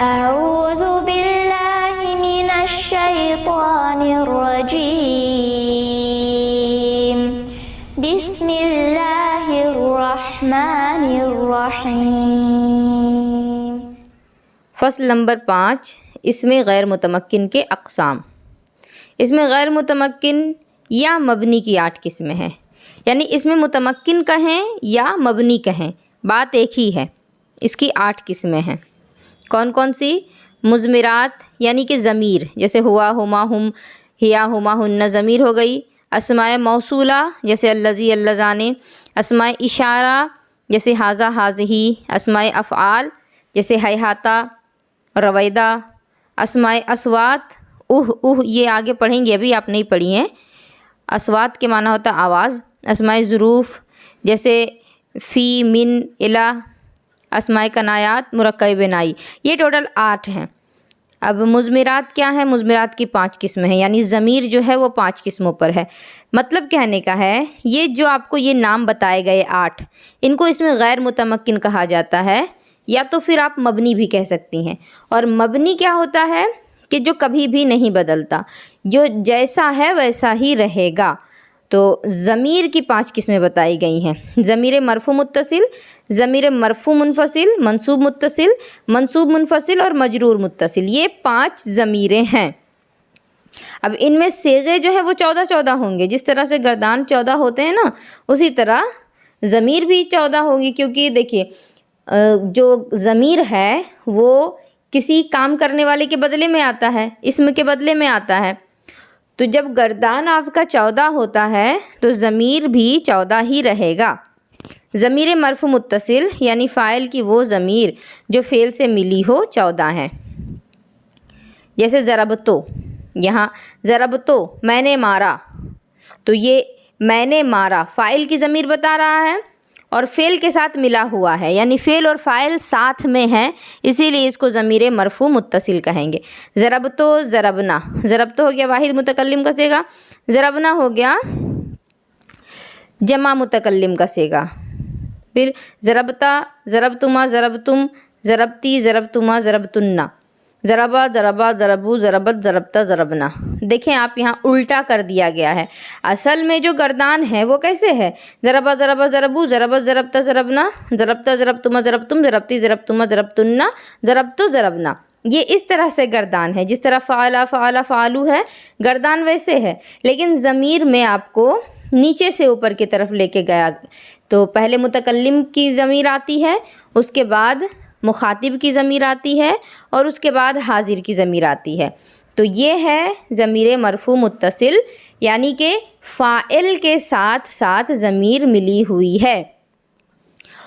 أعوذ بالله من الشيطان الرجيم بسم الله الرحمن الرحيم۔ فصل نمبر 5، اس میں غیر متمکن کے اقسام۔ اس میں غیر متمکن یا مبنی کی 8 قسمیں ہیں، یعنی اس میں متمکن کہیں یا مبنی کہیں بات ایک ہی ہے۔ اس کی 8 قسمیں ہیں۔ کون کون سی؟ مضمرات یعنی کہ ضمیر، جیسے ہوا، ہما، ہم، ہیا، ہما، ہن ضمیر ہو گئی۔ اسماء موصولہ جیسے اللذی، اللذان۔ اسماء اشارہ جیسے ھذا، ھذہ۔ اسماء افعال جیسے ھیھاتہ، رویدہ۔ اسماء اصوات، یہ آگے پڑھیں گے، ابھی آپ نہیں پڑھی ہیں۔ اصوات کے معنی ہوتا آواز۔ اسماء ظروف جیسے فی، من، الی۔ اسماء کنایات، مرکب بنائی۔ یہ ٹوٹل 8 ہیں۔ اب مضمرات کیا ہیں؟ مضمرات کی 5 قسمیں ہیں، یعنی ضمیر جو ہے وہ 5 قسموں پر ہے۔ مطلب کہنے کا ہے یہ جو آپ کو یہ نام بتائے گئے 8، ان کو اس میں غیر متمکن کہا جاتا ہے، یا تو پھر آپ مبنی بھی کہہ سکتی ہیں۔ اور مبنی کیا ہوتا ہے کہ جو کبھی بھی نہیں بدلتا، جو جیسا ہے ویسا ہی رہے گا۔ تو ضمیر کی 5 قسمیں بتائی گئی ہیں۔ ضمیر مرفوع متصل، ضمیر مرفوع منفصل، منصوب متصل، منصوب منفصل اور مجرور متصل، یہ 5 ضمیریں ہیں۔ اب ان میں صیغے جو ہے وہ 14 ہوں گے، جس طرح سے گردان 14 ہوتے ہیں نا، اسی طرح ضمیر بھی 14 ہوگی، کیونکہ دیکھیے جو ضمیر ہے وہ کسی کام کرنے والے کے بدلے میں آتا ہے، اسم کے بدلے میں آتا ہے۔ تو جب گردان آپ کا 14 ہوتا ہے تو ضمیر بھی 14 ہی رہے گا۔ ضمیر مرفوع متصل یعنی فاعل کی وہ ضمیر جو فعل سے ملی ہو 14 ہیں۔ جیسے ضربتو، یہاں ضربتو میں نے مارا، تو یہ میں نے مارا فاعل کی ضمیر بتا رہا ہے اور فعل کے ساتھ ملا ہوا ہے، یعنی فعل اور فاعل ساتھ میں ہیں، اسی لیے اس کو ضمیر مرفوع متصل کہیں گے۔ ضربتو، ضربنا، ضربتو ہو گیا واحد متکلم کا صیغہ، ضربنا ہو گیا جمع متکلم کا صیغہ۔ پھر ضربتا، ضربتما، ضربتم، ضربتی، ضربتما، ضربتنا، ضربا، ضربا، ضربو، ضربت، ضربتا، ضربنا۔ دیکھیں آپ یہاں الٹا کر دیا گیا ہے۔ اصل میں جو گردان ہے وہ کیسے ہے؟ ضربا، ضربا، ضربو، ضربت، ضربتا، ضربنا، ضربتا، ضربتما، ضربتم، ضربتی، ضربتما، ضربتنا، ضربتو، ضربنا۔ یہ اس طرح سے گردان ہے، جس طرح فعلا، فعلا، فعلو ہے، گردان ویسے ہے، لیکن ضمیر میں آپ کو نیچے سے اوپر کی طرف لے کے گیا۔ تو پہلے متکلم کی ضمیر آتی ہے، اس کے بعد مخاطب کی ضمیر آتی ہے، اور اس کے بعد حاضر کی ضمیر آتی ہے۔ تو یہ ہے ضمیر مرفوع متصل، یعنی کہ فاعل کے ساتھ ساتھ ضمیر ملی ہوئی ہے۔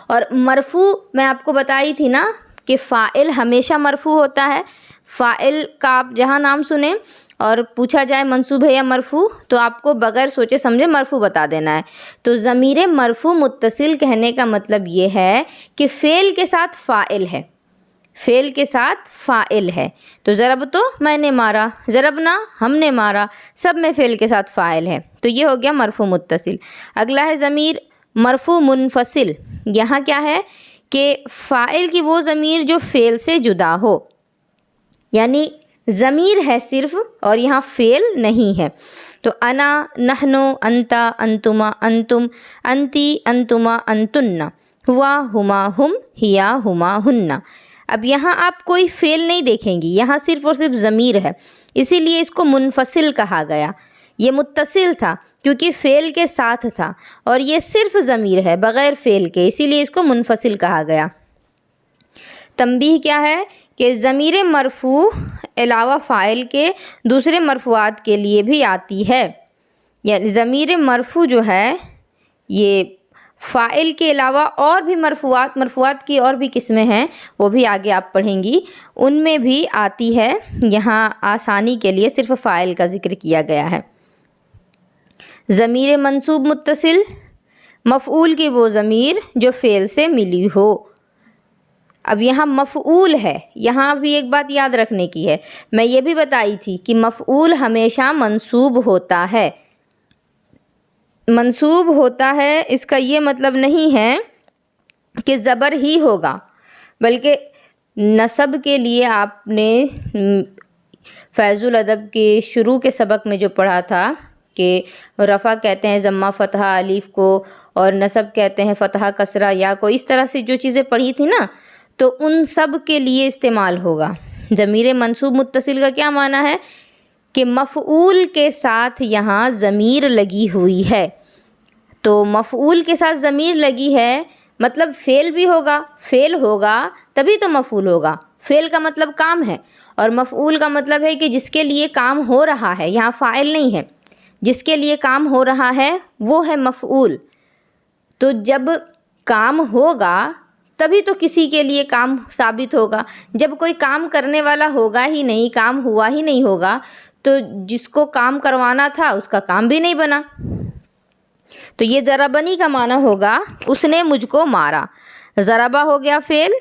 اور مرفوع میں آپ کو بتائی تھی نا کہ فاعل ہمیشہ مرفوع ہوتا ہے۔ فاعل کا آپ جہاں نام سنیں اور پوچھا جائے منصوب ہے یا مرفوع، تو آپ کو بغیر سوچے سمجھے مرفوع بتا دینا ہے۔ تو ضمیر مرفوع متصل کہنے کا مطلب یہ ہے کہ فعل کے ساتھ فاعل ہے، فعل کے ساتھ فاعل ہے۔ تو ضربتو میں نے مارا، ضربنا ہم نے مارا، سب میں فعل کے ساتھ فاعل ہے، تو یہ ہو گیا مرفوع متصل۔ اگلا ہے ضمیر مرفوع منفصل۔ یہاں کیا ہے کہ فاعل کی وہ ضمیر جو فعل سے جدا ہو، یعنی ضمیر ہے صرف اور یہاں فعل نہیں ہے۔ تو انا، نحنو، انتا، انتما، انتم، انتی، انتما، انتن، ہوا، ہما، ہم، ہیا، ہما، ہن۔ اب یہاں آپ کوئی فعل نہیں دیکھیں گی، یہاں صرف اور صرف ضمیر ہے، اسی لیے اس کو منفصل کہا گیا۔ یہ متصل تھا کیونکہ فعل کے ساتھ تھا، اور یہ صرف ضمیر ہے بغیر فعل کے، اسی لیے اس کو منفصل کہا گیا۔ تنبیہ کیا ہے کہ ضمیر مرفوع علاوہ فاعل کے دوسرے مرفوعات کے لیے بھی آتی ہے، یعنی ضمیر مرفوع جو ہے یہ فاعل کے علاوہ اور بھی مرفوعات کی اور بھی قسمیں ہیں، وہ بھی آگے آپ پڑھیں گی، ان میں بھی آتی ہے۔ یہاں آسانی کے لیے صرف فاعل کا ذکر کیا گیا ہے۔ ضمیر منصوب متصل، مفعول کی وہ ضمیر جو فعل سے ملی ہو۔ اب یہاں مفعول ہے، یہاں بھی ایک بات یاد رکھنے کی ہے، میں یہ بھی بتائی تھی کہ مفعول ہمیشہ منصوب ہوتا ہے۔ منصوب ہوتا ہے اس کا یہ مطلب نہیں ہے کہ زبر ہی ہوگا، بلکہ نصب کے لیے آپ نے فیض الادب کے شروع کے سبق میں جو پڑھا تھا کہ رفع کہتے ہیں ضمہ فتحہ الف کو، اور نصب کہتے ہیں فتحہ کسرہ یا کو، اس طرح سے جو چیزیں پڑھی تھی نا، تو ان سب کے لیے استعمال ہوگا۔ ضمیر منصوب متصل کا کیا معنی ہے کہ مفعول کے ساتھ یہاں ضمیر لگی ہوئی ہے، تو مفعول کے ساتھ ضمیر لگی ہے مطلب فعل بھی ہوگا، فعل ہوگا تبھی تو مفعول ہوگا۔ فعل کا مطلب کام ہے، اور مفعول کا مطلب ہے کہ جس کے لیے کام ہو رہا ہے، یہاں فاعل نہیں ہے، جس کے لیے کام ہو رہا ہے وہ ہے مفعول۔ تو جب کام ہوگا تبھی تو کسی کے لیے کام ثابت ہوگا۔ جب کوئی کام کرنے والا ہوگا ہی نہیں، کام ہوا ہی نہیں ہوگا، تو جس کو کام کروانا تھا اس کا کام بھی نہیں بنا۔ تو یہ ضربنی کا معنی ہوگا اس نے مجھ کو مارا۔ ضربہ ہو گیا فعل،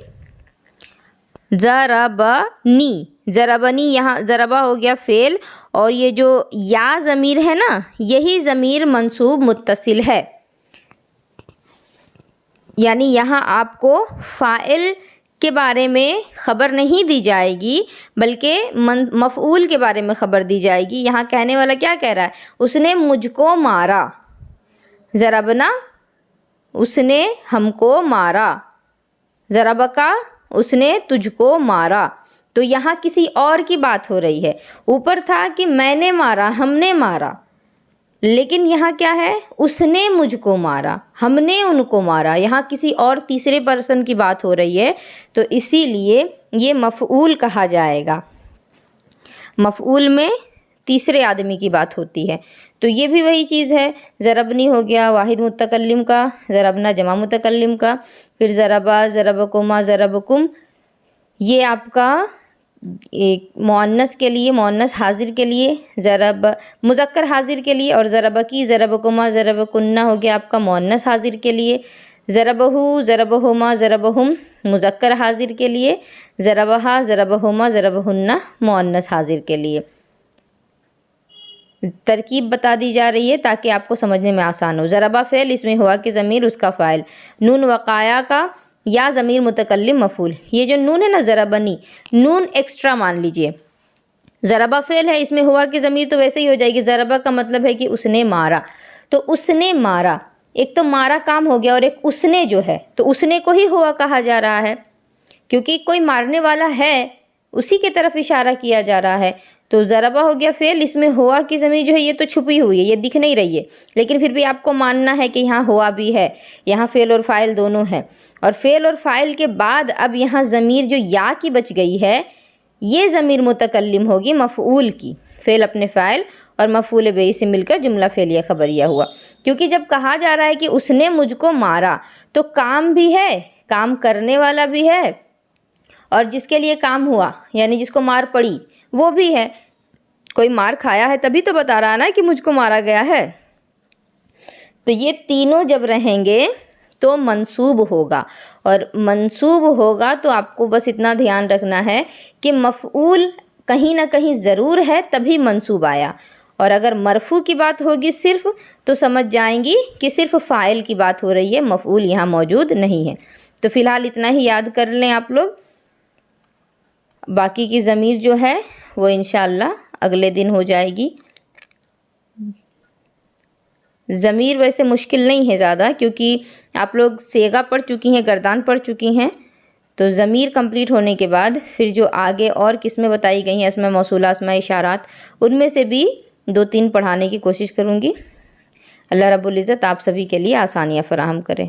ضربنی، ضربنی یہاں ضربہ ہو گیا فعل، اور یہ جو یا ضمیر ہے نا، یہی ضمیر منصوب متصل ہے، یعنی یہاں آپ کو فاعل کے بارے میں خبر نہیں دی جائے گی بلکہ مفعول کے بارے میں خبر دی جائے گی۔ یہاں کہنے والا کیا کہہ رہا ہے؟ اس نے مجھ کو مارا، ضربنا اس نے ہم کو مارا، ضربکا اس نے تجھ کو مارا، تو یہاں کسی اور کی بات ہو رہی ہے۔ اوپر تھا کہ میں نے مارا، ہم نے مارا، لیکن یہاں کیا ہے؟ اس نے مجھ کو مارا، ہم نے ان کو مارا، یہاں کسی اور تیسرے پرسن کی بات ہو رہی ہے، تو اسی لیے یہ مفعول کہا جائے گا۔ مفعول میں تیسرے آدمی کی بات ہوتی ہے، تو یہ بھی وہی چیز ہے۔ ضربنی ہو گیا واحد متکلم کا، ضربنا جمع متکلم کا، پھر ضربا، ضربکما، ضربکم، یہ آپ کا ایک مؤنث کے لیے، مؤنث حاضر کے لیے، ضرب مذکر حاضر کے لیے، اور ضربکی، ضربکما، ضربکنہ ہو گیا آپ کا مؤنث حاضر کے لیے، ضربہو، ضربہما، ضربہم مذکر حاضر کے لیے، ضربہا، ضربہما، ضربہنہ مؤنث حاضر کے لیے۔ ترکیب بتا دی جا رہی ہے تاکہ آپ کو سمجھنے میں آسان ہو۔ ضربہ فعل، اس میں ہوا کہ ضمیر اس کا فاعل، نون وقایا کا یا ضمیر متکلم مفعول۔ یہ جو نون ہے نا ضربنی، نون ایکسٹرا مان لیجئے۔ ضربہ فعل ہے، اس میں ہوا کہ ضمیر تو ویسے ہی ہو جائے گی، ضربہ کا مطلب ہے کہ اس نے مارا، تو اس نے مارا، ایک تو مارا کام ہو گیا، اور ایک اس نے جو ہے تو اس نے کو ہی ہوا کہا جا رہا ہے، کیونکہ کوئی مارنے والا ہے اسی کی طرف اشارہ کیا جا رہا ہے۔ تو ضربہ ہو گیا فعل، اس میں ہوا کی ضمیر جو ہے یہ تو چھپی ہوئی ہے، یہ دکھ نہیں رہی ہے، لیکن پھر بھی آپ کو ماننا ہے کہ یہاں ہوا بھی ہے، یہاں فعل اور فاعل دونوں ہیں، اور فعل اور فاعل کے بعد اب یہاں ضمیر جو یا کی بچ گئی ہے، یہ ضمیر متکلم ہوگی مفعول کی۔ فعل اپنے فاعل اور مفعول بہ سے مل کر جملہ فعلیہ خبریہ ہوا، کیونکہ جب کہا جا رہا ہے کہ اس نے مجھ کو مارا تو کام بھی ہے، کام کرنے والا بھی ہے، اور جس کے لیے کام ہوا یعنی جس کو مار پڑی وہ بھی ہے۔ کوئی مار کھایا ہے تبھی تو بتا رہا نا کہ مجھ کو مارا گیا ہے۔ تو یہ تینوں جب رہیں گے تو منصوب ہوگا، اور منصوب ہوگا تو آپ کو بس اتنا دھیان رکھنا ہے کہ مفعول کہیں نہ کہیں ضرور ہے تبھی منصوب آیا، اور اگر مرفوع کی بات ہوگی صرف تو سمجھ جائیں گی کہ صرف فاعل کی بات ہو رہی ہے، مفعول یہاں موجود نہیں ہے۔ تو فی الحال اتنا ہی یاد کر لیں آپ لوگ، باقی کی ضمیر جو ہے وہ انشاءاللہ اگلے دن ہو جائے گی۔ ضمیر ویسے مشکل نہیں ہے زیادہ، کیونکہ آپ لوگ صیغہ پڑھ چکی ہیں، گردان پڑھ چکی ہیں، تو ضمیر کمپلیٹ ہونے کے بعد پھر جو آگے اور قسمیں بتائی گئی ہیں، اسماء موصولہ، اسماء اشارات، ان میں سے بھی 2-3 پڑھانے کی کوشش کروں گی۔ اللہ رب العزت آپ سبھی کے لیے آسانیاں فراہم کرے۔